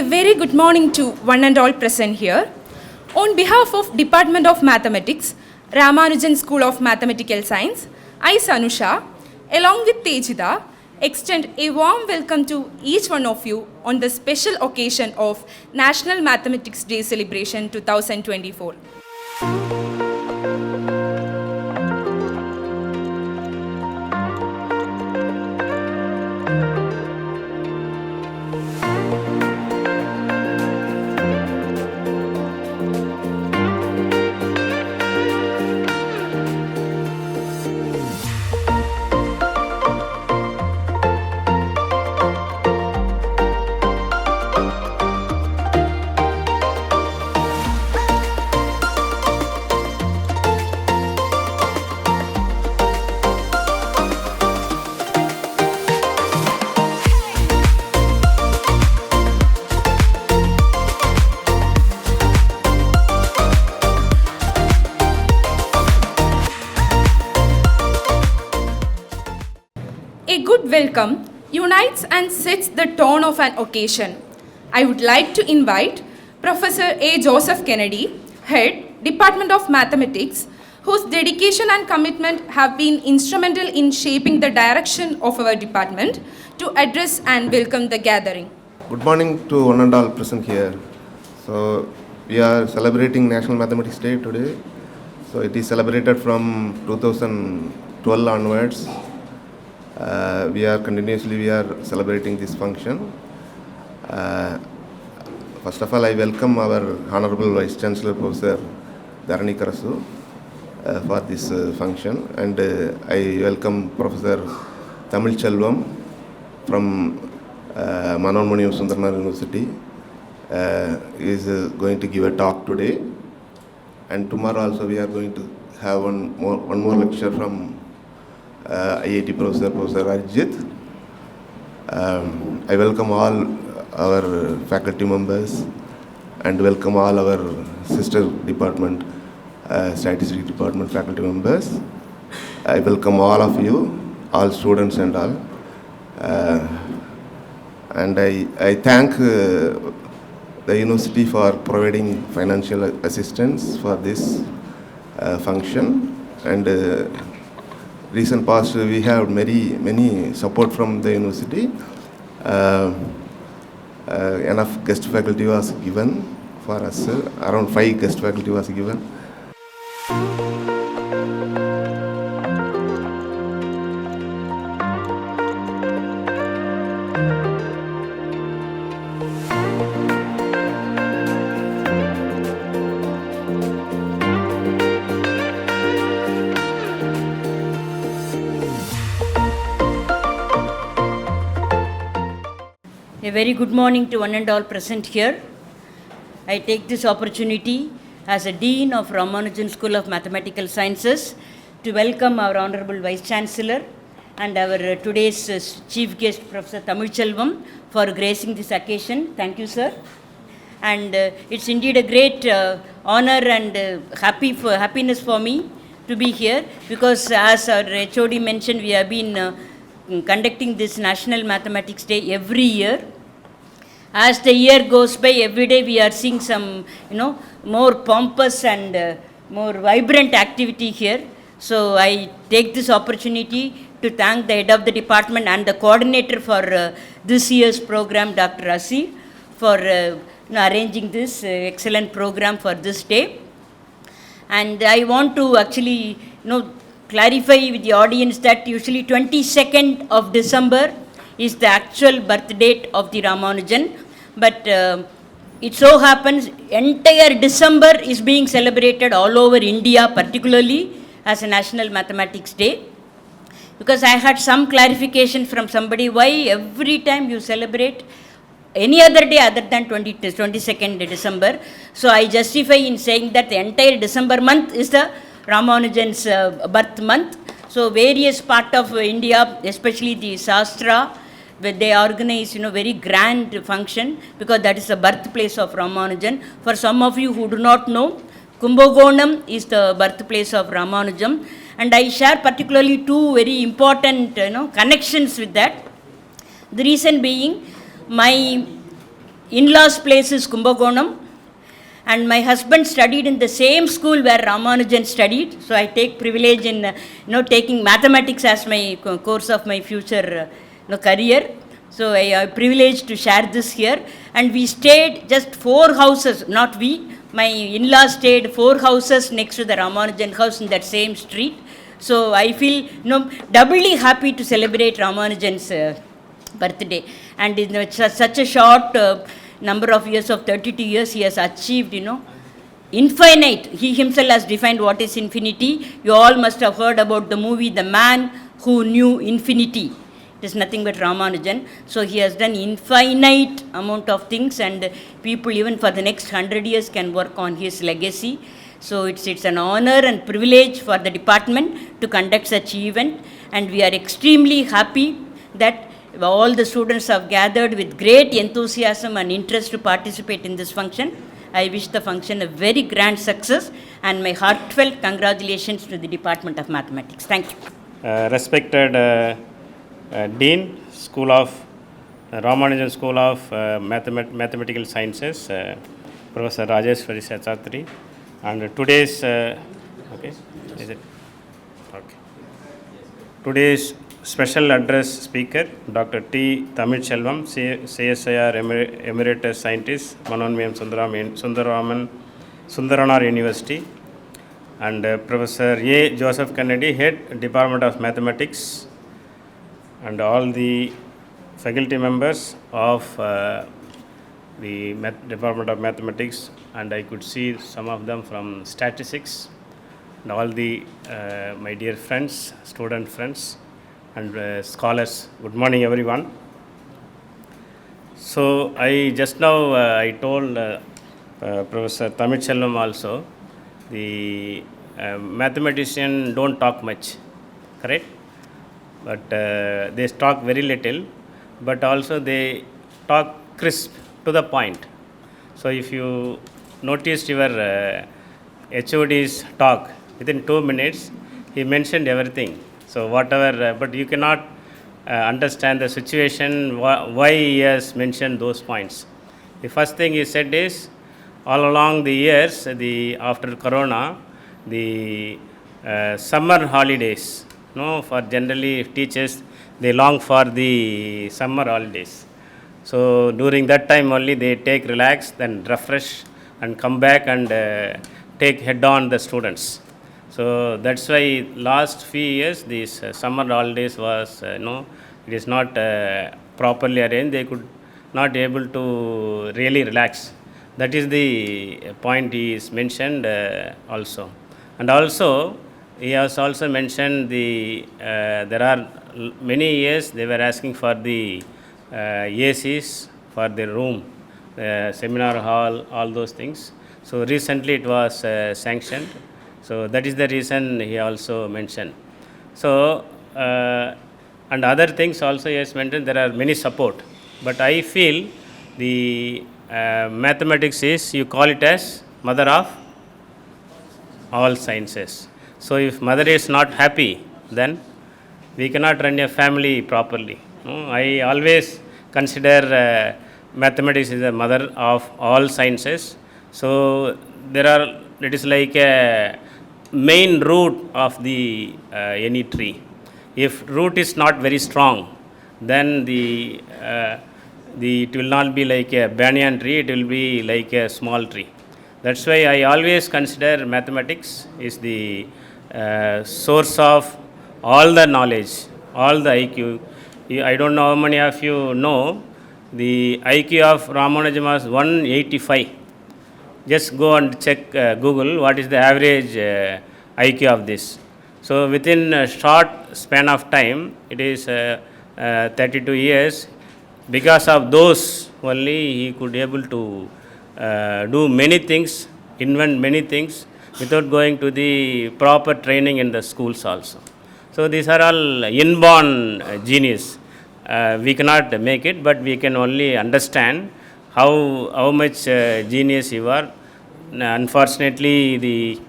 very good morning to one and all present here. On behalf of Department of Mathematics, Ramanujan School of Mathematical Science, I, Sanusha, along with Tejida, extend a warm welcome to each one of you on the special occasion of National Mathematics Day Celebration 2024. A good welcome unites and sets the tone of an occasion. I would like to invite Professor A. Joseph Kennedy, Head, Department of Mathematics, whose dedication and commitment have been instrumental in shaping the direction of our department, to address and welcome the gathering. Good morning to one and all present here. So we are celebrating National Mathematics Day today. So it is celebrated from 2012 onwards. We are celebrating this function. First of all, I welcome our Honorable Vice Chancellor Professor Dharani Karasu for this function, and I welcome Professor Tamil Chelvam from Manoன்மணியம் Sundaranath University. He is going to give a talk today, and tomorrow also we are going to have one more lecture from IIT Professor Arjit. I welcome all our faculty members and welcome all our sister department, statistics department faculty members. I welcome all of you, all students and all. And I thank the university for providing financial assistance for this function, and recent past we have many support from the university. Enough guest faculty was given for us, around 5 guest faculty was given. A very good morning to one and all present here. I take this opportunity as a Dean of Ramanujan School of Mathematical Sciences to welcome our Honorable Vice Chancellor and our today's Chief Guest, Professor Tamil Chelvam, for gracing this occasion. Thank you, sir. And it's indeed a great honor and happiness for me to be here, because as our HOD mentioned, we have been conducting this National Mathematics Day every year. As the year goes by, every day we are seeing some, more pompous and more vibrant activity here. So I take this opportunity to thank the head of the department and the coordinator for this year's program, Dr. Asir, for arranging this excellent program for this day. And I want to actually, clarify with the audience that usually 22nd of December is the actual birth date of the Ramanujan, but it so happens entire December is being celebrated all over India, particularly as a National Mathematics Day. Because I had some clarification from somebody, why every time you celebrate any other day other than 22nd December. So I justify in saying that the entire December month is the Ramanujan's birth month. So various part of India, especially the Shastra, where they organize very grand function, because that is the birthplace of Ramanujan. For some of you who do not know, Kumbakonam is the birthplace of Ramanujan, and I share particularly two very important connections with that. The reason being, my in-laws place is Kumbakonam, and my husband studied in the same school where Ramanujan studied, so I take privilege in taking mathematics as my course of my future career. So I am privileged to share this here, and we stayed just 4 houses, not we, my in-laws stayed 4 houses next to the Ramanujan house in that same street. So I feel doubly happy to celebrate Ramanujan's birthday, and in such a short number of years, of 32 years, he has achieved infinite. He himself has defined what is infinity. You all must have heard about the movie The Man Who Knew Infinity. It is nothing but Ramanujan. So he has done infinite amount of things, and people even for the next 100 years can work on his legacy. So it's an honor and privilege for the department to conduct such event, and we are extremely happy that all the students have gathered with great enthusiasm and interest to participate in this function. I wish the function a very grand success, and my heartfelt congratulations to the Department of Mathematics. Thank you. Respected Dean, School of Ramanujan School of Mathematical Sciences, Professor Rajeshwari Sachatri, and today's today's special address speaker, Dr. T. Tamilchelvam, CSIR Emeritus Scientist, Manonmiyam Sundaranar University, and Professor A. Joseph Kennedy, Head, Department of Mathematics, and all the faculty members of the Department of Mathematics, and I could see some of them from statistics, and all the my dear friends, student friends, and scholars. Good morning, everyone. So I just now I told Professor Tamilchelvam also, the mathematician don't talk much, correct? But they talk very little, but also they talk crisp, to the point. So if you noticed your HOD's talk, within 2 minutes, he mentioned everything. So whatever, but you cannot understand the situation, why he has mentioned those points. The first thing he said is, all along the years, after Corona, the summer holidays, for generally teachers, they long for the summer holidays. So during that time only they take relax, then refresh and come back and take head on the students. So that's why last few years these summer holidays was it is not properly arranged. They could not able to really relax. That is the point he is mentioned also. And also he has also mentioned there are many years they were asking for the ACs for the room, seminar hall, all those things. So recently it was sanctioned. So that is the reason he also mentioned. So and other things also he has mentioned, there are many support. But I feel the mathematics is, you call it as mother of all sciences. So if mother is not happy, then we cannot run a family properly. I always consider mathematics is the mother of all sciences. So it is like a main root of the any tree. If root is not very strong, then it will not be like a banyan tree, it will be like a small tree. That's why I always consider mathematics is the source of all the knowledge, all the IQ. I don't know how many of you know, the IQ of Ramanujan was 185. Just go and check Google, what is the average IQ of this. So within a short span of time, it is 32 years. Because of those only, he could able to do many things, invent many things, without going to the proper training in the schools also. So these are all inborn genius. We cannot make it, but we can only understand how much genius you are. Unfortunately, the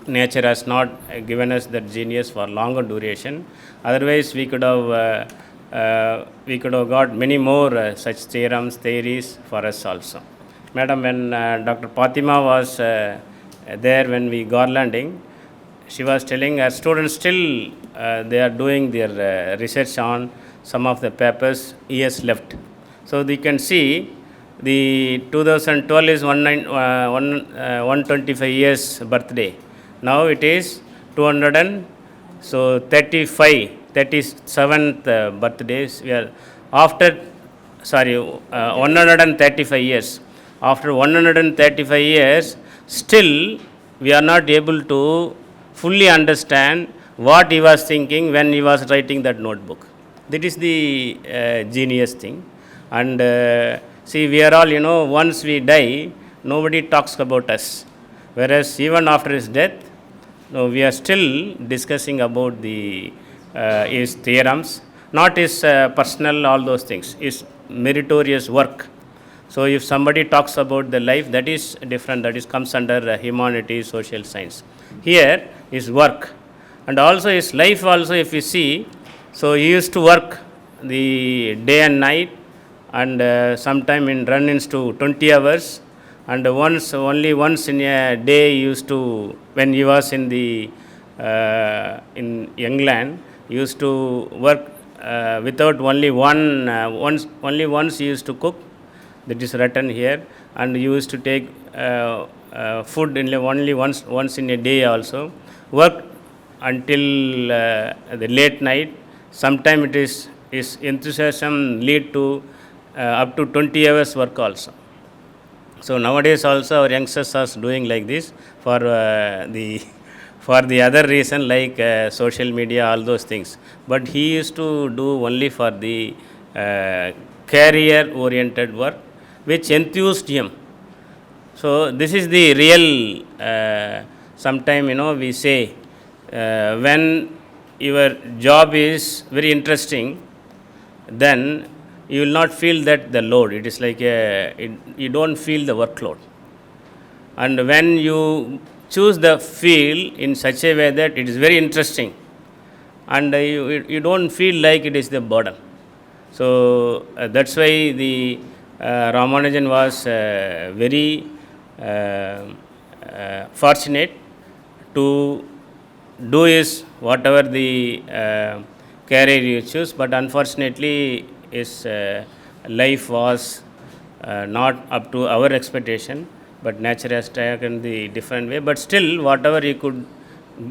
nature has not given us that genius for longer duration. Otherwise, we could have we could have got many more such theorems, theories for us also. Madam, when Dr. Fatima was there when we garlanding, she was telling her students still they are doing their research on some of the papers years left. So you can see the 2012 is 125 years birthday. Now it is 200 and so 37th birthdays. We are after 135 years. After 135 years, still we are not able to fully understand what he was thinking when he was writing that notebook. That is the genius thing. And see, we are all, once we die, nobody talks about us. Whereas even after his death, no, we are still discussing about his theorems, not his personal, all those things, his meritorious work. So if somebody talks about the life, that is different, that is comes under humanities, social science. Here, his work. And also his life also, if you see, so he used to work the day and night, and sometime in run-ins to 20 hours, and only once in a day he used to, when he was in England, he used to work without only only once he used to cook, that is written here, and he used to take food in only once in a day also, work until the late night. Sometime it is his enthusiasm lead to up to 20 hours work also. So nowadays also our youngsters are doing like this for the other reason, like social media, all those things. But he used to do only for the career oriented work which enthused him. So this is the real sometime we say when your job is very interesting, then you will not feel that the load. It is like you don't feel the workload. And when you choose the field in such a way that it is very interesting, and you don't feel like it is the burden. So that's why the Ramanujan was very fortunate to do his whatever the career you choose, but unfortunately his life was not up to our expectation, but nature has taken the different way. But still, whatever he could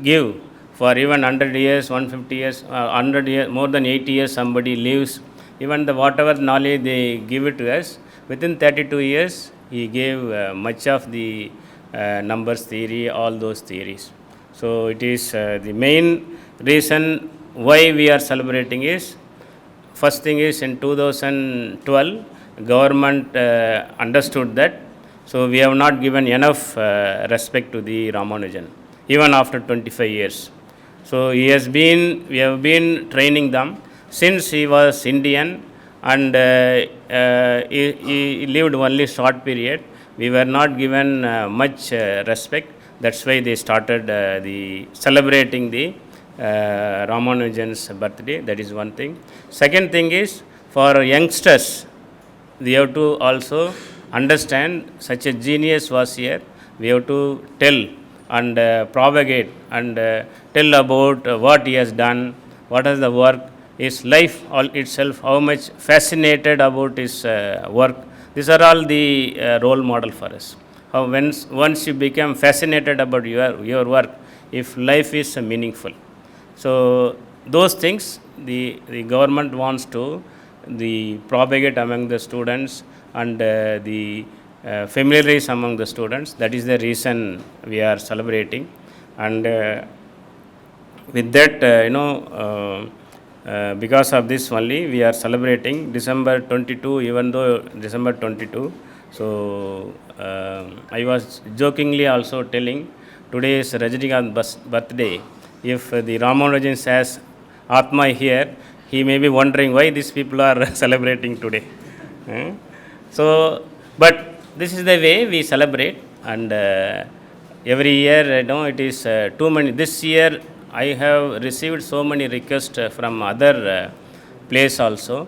give for even 100 years, 150 years, 100 years, more than 80 years, somebody lives, even the whatever knowledge they give it to us, within 32 years, he gave much of the numbers theory, all those theories. So it is the main reason why we are celebrating is, first thing is in 2012, government understood that, so we have not given enough respect to the Ramanujan, even after 25 years. So we have been training them since he was Indian, and he lived only short period. We were not given much respect. That's why they started the celebrating the Ramanujan's birthday. That is one thing. Second thing is, for youngsters, they have to also understand such a genius was here. We have to tell and propagate and tell about what he has done, what is the work, his life all itself, how much fascinated about his work. These are all the role model for us. How once you become fascinated about your work, if life is meaningful. So those things the government wants to propagate among the students and the familiarize among the students. That is the reason we are celebrating. And with that, because of this only, we are celebrating December 22, even though December 22. So I was jokingly also telling, today is Rajinikanth's birthday. If the Ramanujan says Atma here, he may be wondering why these people are celebrating today. So, but this is the way we celebrate, and every year, it is too many. This year, I have received so many requests from other place also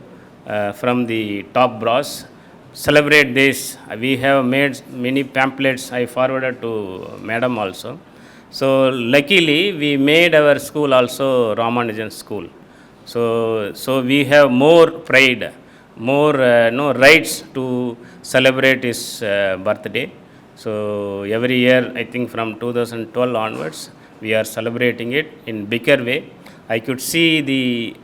from the top brass. Celebrate this. We have made many pamphlets. I forwarded to Madam also. So luckily we made our school also Ramanujan school. So we have more pride, more rights to celebrate his birthday. So every year, I think from 2012 onwards, we are celebrating it in bigger way. I could see the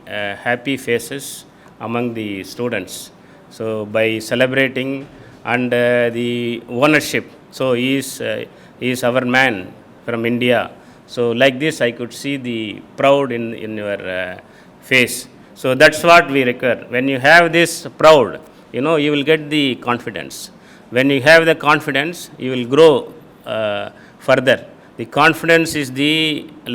happy faces among the students. So by celebrating and the ownership, so he is our man from India. So like this, I could see the proud in your face. So that's what we require. When you have this proud, you will get the confidence. When you have the confidence, you will grow further. The confidence is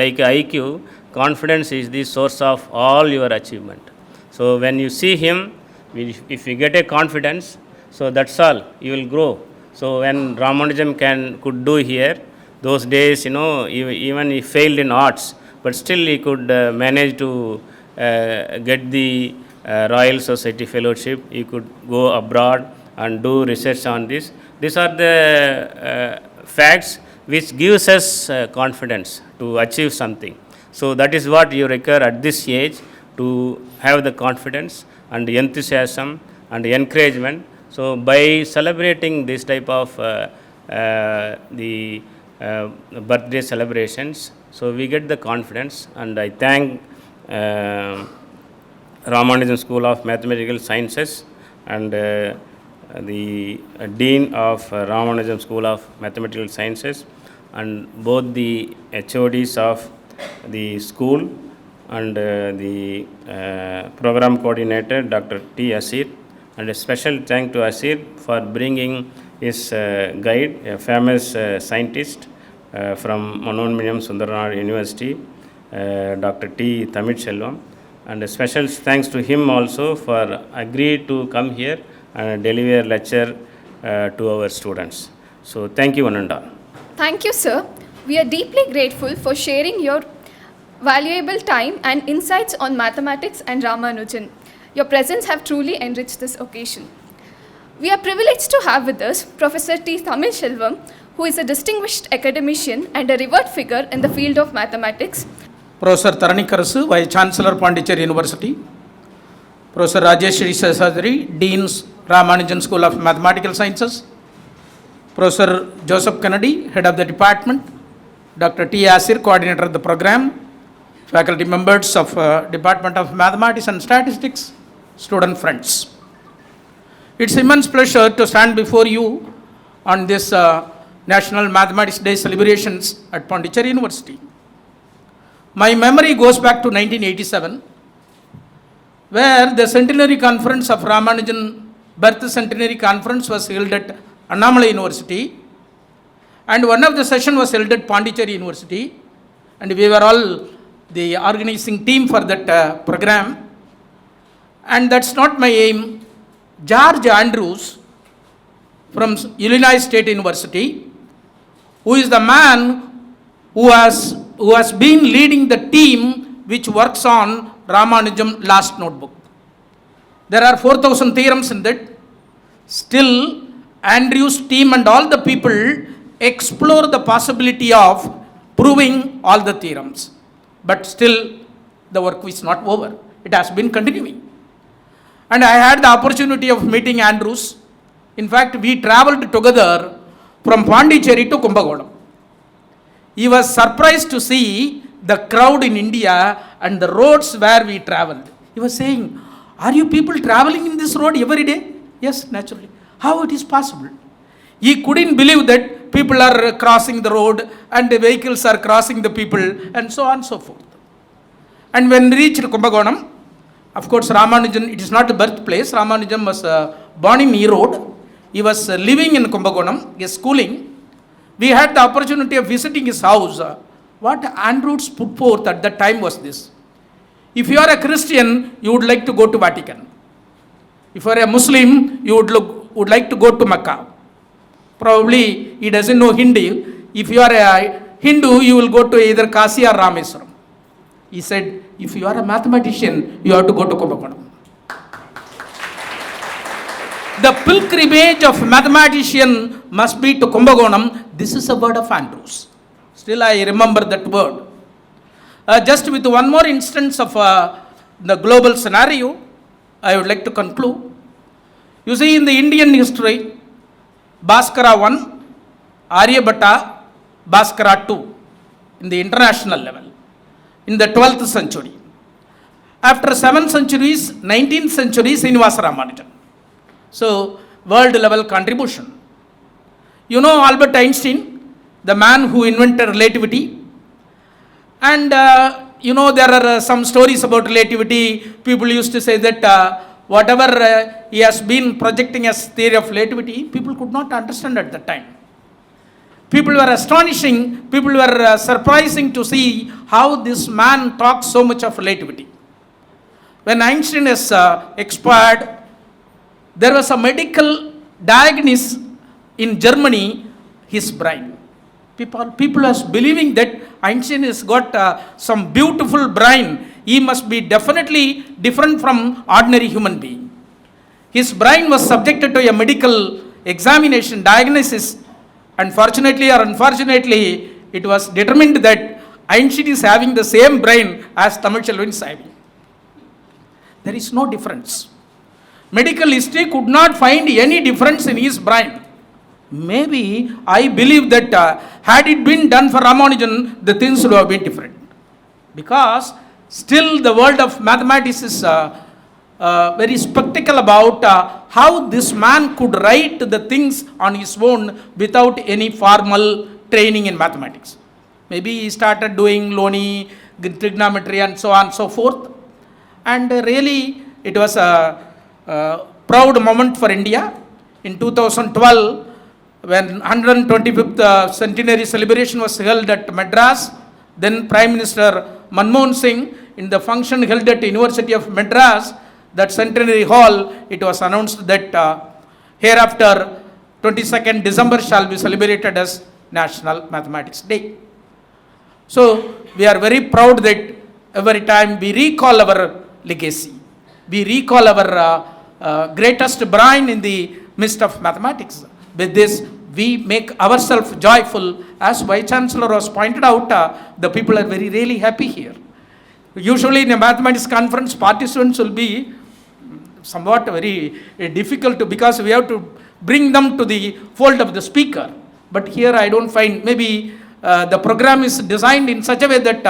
like IQ, confidence is the source of all your achievement. So when you see him, if you get a confidence, so that's all, you will grow. So when Ramanujan could do here, those days, even he failed in arts, but still he could manage to get the Royal Society Fellowship. He could go abroad and do research on this. These are the facts which gives us confidence to achieve something. So that is what you require at this age, to have the confidence and the enthusiasm and the encouragement. So by celebrating this type of the birthday celebrations, so we get the confidence, and I thank Ramanujan School of Mathematical Sciences and the Dean of Ramanujan School of Mathematical Sciences, and both the HODs of the school and the program coordinator Dr. T. Asir, and a special thank to Asir for bringing his guide, a famous scientist from Manonminiam Sundaranath University, Dr. T. Tamilchelvam, and a special thanks to him also for agreed to come here and deliver lecture to our students. So thank you, one and all. Thank you, sir. We are deeply grateful for sharing your valuable time and insights on mathematics and Ramanujan. Your presence have truly enriched this occasion. We are privileged to have with us Professor T. Tamilchelvam, who is a distinguished academician and a revered figure in the field of mathematics. Professor Dharani Karasu, Vice Chancellor, Pondicherry University. Professor Rajeshri Seshadri, Dean's Ramanujan School of Mathematical Sciences. Professor Joseph Kennedy, Head of the Department. Dr. T. Asir, Coordinator of the program. Faculty members of Department of Mathematics and Statistics, student friends. It's immense pleasure to stand before you on this National Mathematics Day celebrations at Pondicherry University. My memory goes back to 1987, where the centenary conference of Ramanujan birth centenary conference was held at Annamalai University, and one of the session was held at Pondicherry University, and we were all the organizing team for that program. And that's not my aim. George Andrews from Illinois State University, who is the man who has been leading the team which works on Ramanujan last notebook. There are 4,000 theorems in that. Still, Andrews' team and all the people explore the possibility of proving all the theorems. But still, the work is not over. It has been continuing. And I had the opportunity of meeting Andrews. In fact, we traveled together from Pondicherry to Kumbakonam. He was surprised to see the crowd in India and the roads where we traveled. He was saying, "Are you people traveling in this road every day?" Yes, naturally. How it is possible? He couldn't believe that people are crossing the road and the vehicles are crossing the people, and so on and so forth. And when we reached Kumbakonam, of course, Ramanujan, it is not the birthplace. Ramanujan was born in Erode. He was living in Kumbakonam, his schooling. We had the opportunity of visiting his house. What Andrews put forth at that time was this: if you are a Christian, you would like to go to Vatican. If you are a Muslim, you would like to go to Mecca. Probably he doesn't know Hindi. If you are a Hindu, you will go to either Kashi or Rameswaram. He said, if you are a mathematician, you have to go to Kumbakonam. The pilgrimage of mathematician must be to Kumbakonam. This is a word of Andrews. Still I remember that word. Just with one more instance of the global scenario, I would like to conclude. You see, in the Indian history, Bhaskara 1, Aryabhatta, Bhaskara 2, in the international level, in the 12th century. After 7 centuries, 19th century, Srinivasa Ramanujan. So, world level contribution. You know Albert Einstein, the man who invented relativity. And you know, there are some stories about relativity. People used to say that whatever he has been projecting as theory of relativity, people could not understand at the time. People were astonishing, people were surprising to see how this man talks so much of relativity. When Einstein has expired, there was a medical diagnosis in Germany, his brain. People was believing that Einstein has got some beautiful brain. He must be definitely different from ordinary human being. His brain was subjected to a medical examination, diagnosis. Unfortunately or unfortunately, it was determined that Einstein is having the same brain as Tamil Selvan is having. There is no difference. Medical history could not find any difference in his brain. Maybe I believe that had it been done for Ramanujan, the things would have been different. Because still the world of mathematics is very spectacle about how this man could write the things on his own without any formal training in mathematics. Maybe he started doing Loni, trigonometry and so on and so forth. And really it was a proud moment for India. In 2012, when 125th centenary celebration was held at Madras, then Prime Minister Manmohan Singh, in the function held at University of Madras, that centenary hall, it was announced that hereafter 22nd December shall be celebrated as National Mathematics Day. So we are very proud that every time we recall our legacy, we recall our greatest brain in the midst of mathematics. With this, we make ourselves joyful. As Vice Chancellor was pointed out, the people are very really happy here. Usually in a mathematics conference, participants will be somewhat very difficult because we have to bring them to the fold of the speaker. But here I don't find, maybe the program is designed in such a way that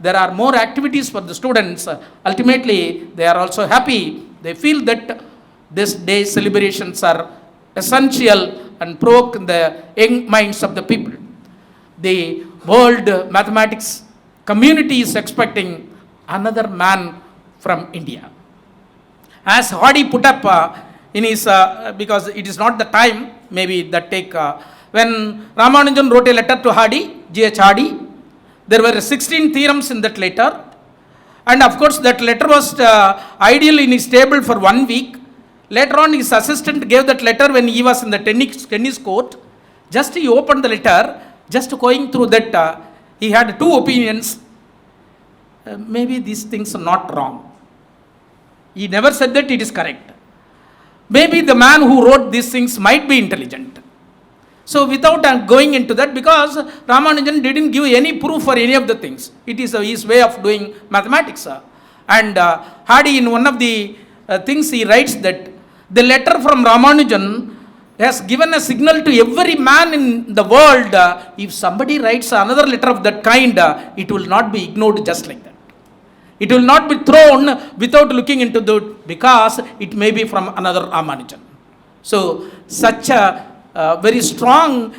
there are more activities for the students. Ultimately, they are also happy. They feel that this day's celebrations are essential and provoke the young minds of the people. The world mathematics community is expecting another man from India. As Hardy put up in his, because it is not the time, maybe that take, when Ramanujan wrote a letter to Hardy, G.H. Hardy, there were 16 theorems in that letter. And of course, that letter was ideal in his table for 1 week. Later on, his assistant gave that letter when he was in the tennis court. Just he opened the letter, just going through that, he had two opinions. Maybe these things are not wrong. He never said that it is correct. Maybe the man who wrote these things might be intelligent. So without going into that, because Ramanujan didn't give any proof for any of the things. It is his way of doing mathematics. And Hardy, in one of the things he writes that the letter from Ramanujan has given a signal to every man in the world. If somebody writes another letter of that kind, it will not be ignored just like that. It will not be thrown without looking into it, because it may be from another Ramanujan. So such a very strong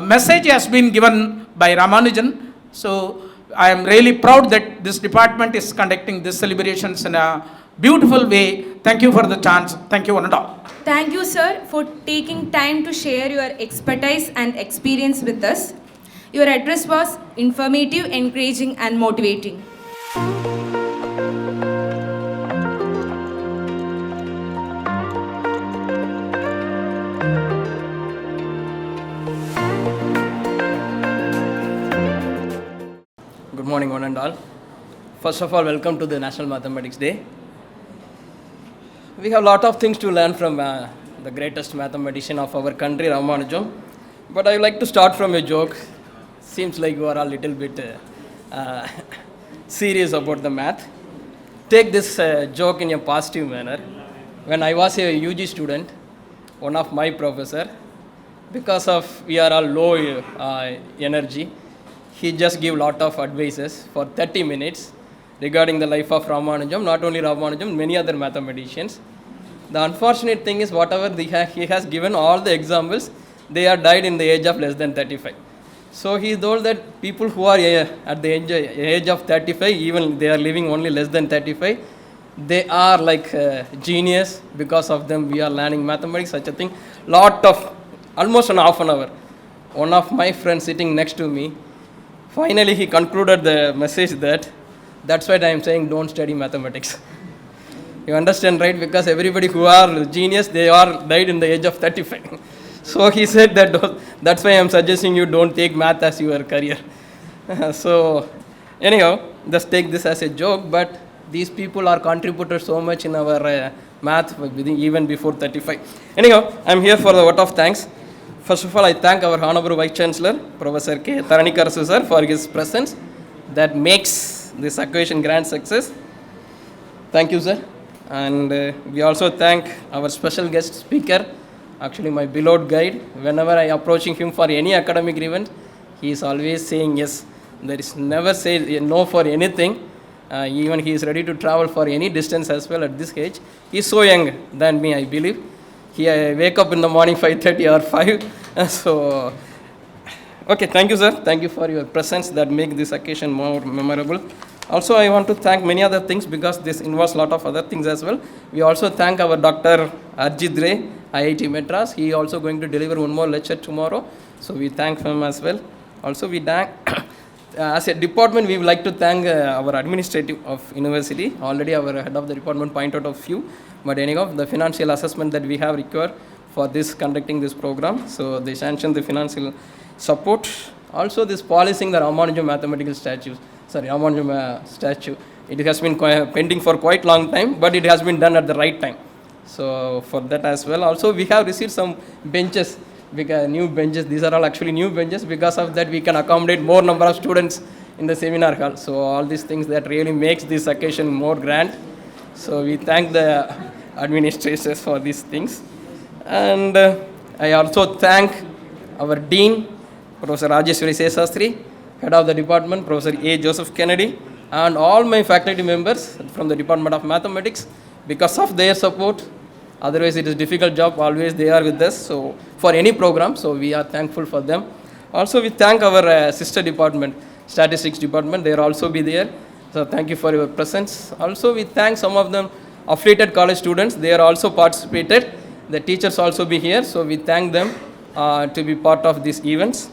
message has been given by Ramanujan. So I am really proud that this department is conducting these celebrations in a beautiful way. Thank you for the chance. Thank you one and all. Thank you, sir, for taking time to share your expertise and experience with us. Your address was informative, encouraging, and motivating. Good morning, one and all. First of all, welcome to the National Mathematics Day. We have a lot of things to learn from the greatest mathematician of our country, Ramanujam. But I would like to start from a joke. Seems like you are a little bit serious about the math. Take this joke in a positive manner. When I was a UG student, one of my professor, because of we are all low energy, he just give lot of advices for 30 minutes regarding the life of Ramanujam, not only Ramanujam, many other mathematicians. The unfortunate thing is whatever he has given all the examples, they are died in the age of less than 35. So he told that people who are at the age of 35, even they are living only less than 35, they are like genius. Because of them we are learning mathematics, such a thing. Lot of, almost an half an hour. One of my friends sitting next to me, finally he concluded the message that's why I am saying don't study mathematics. You understand, right? Because everybody who are genius, they are died in the age of 35. So he said that's why I am suggesting you don't take math as your career. So anyhow, just take this as a joke, but these people are contributed so much in our math even before 35. Anyhow, I am here for the vote of thanks. First of all, I thank our Honorable Vice Chancellor, Professor K. Taranikarasu sir, for his presence that makes this occasion grand success. Thank you, sir. And we also thank our special guest speaker, actually my beloved guide. Whenever I approaching him for any academic event, he is always saying yes. There is never say no for anything. Even he is ready to travel for any distance as well at this age. He is so young than me, I believe. He wake up in the morning 5:30 or 5. So, okay, thank you, sir. Thank you for your presence that make this occasion more memorable. Also, I want to thank many other things because this involves a lot of other things as well. We also thank our Dr. Arjit Ray, IIT Madras. He also going to deliver one more lecture tomorrow. So we thank him as well. Also, we thank, as a department, we would like to thank our administrative of university. Already our head of the department pointed out a few. But anyhow, the financial assessment that we have required for this conducting this program. So they sanctioned the financial support. Also, this policing the Ramanujam mathematical statue. Ramanujam statue. It has been pending for quite long time, but it has been done at the right time. So for that as well. Also, we have received some benches, because new benches. These are all actually new benches. Because of that, we can accommodate more number of students in the seminar hall. So all these things that really makes this occasion more grand. So we thank the administrators for these things. And I also thank our Dean, Professor Rajeshwari Seshastri, Head of the Department, Professor A. Joseph Kennedy, and all my faculty members from the Department of Mathematics. Because of their support, otherwise it is difficult job, always they are with us. So for any program, so we are thankful for them. Also we thank our sister department, Statistics Department, they will also be there. So thank you for your presence. Also we thank some of them affiliated college students, they are also participated. The teachers also be here, so we thank them to be part of these events.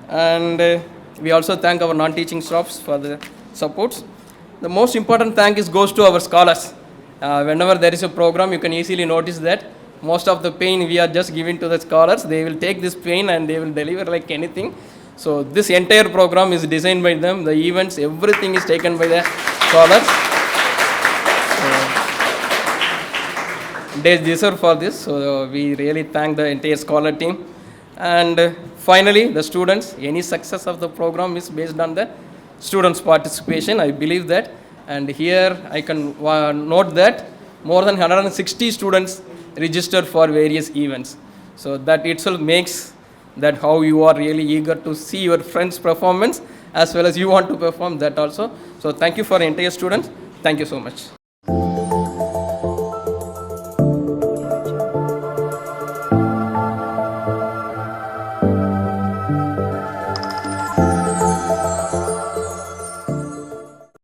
And we also thank our non-teaching staffs for the supports. The most important thank goes to our scholars. Whenever there is a program, you can easily notice that most of the pain we are just giving to the scholars. They will take this pain and they will deliver like anything. So this entire program is designed by them. The events, everything is taken by the scholars. They deserve for this. So we really thank the entire scholar team. And finally, the students. Any success of the program is based on the students' participation. I believe that. And here I can note that more than 160 students registered for various events. So that itself makes that how you are really eager to see your friends' performance as well as you want to perform that also. So thank you for entire students. Thank you so much.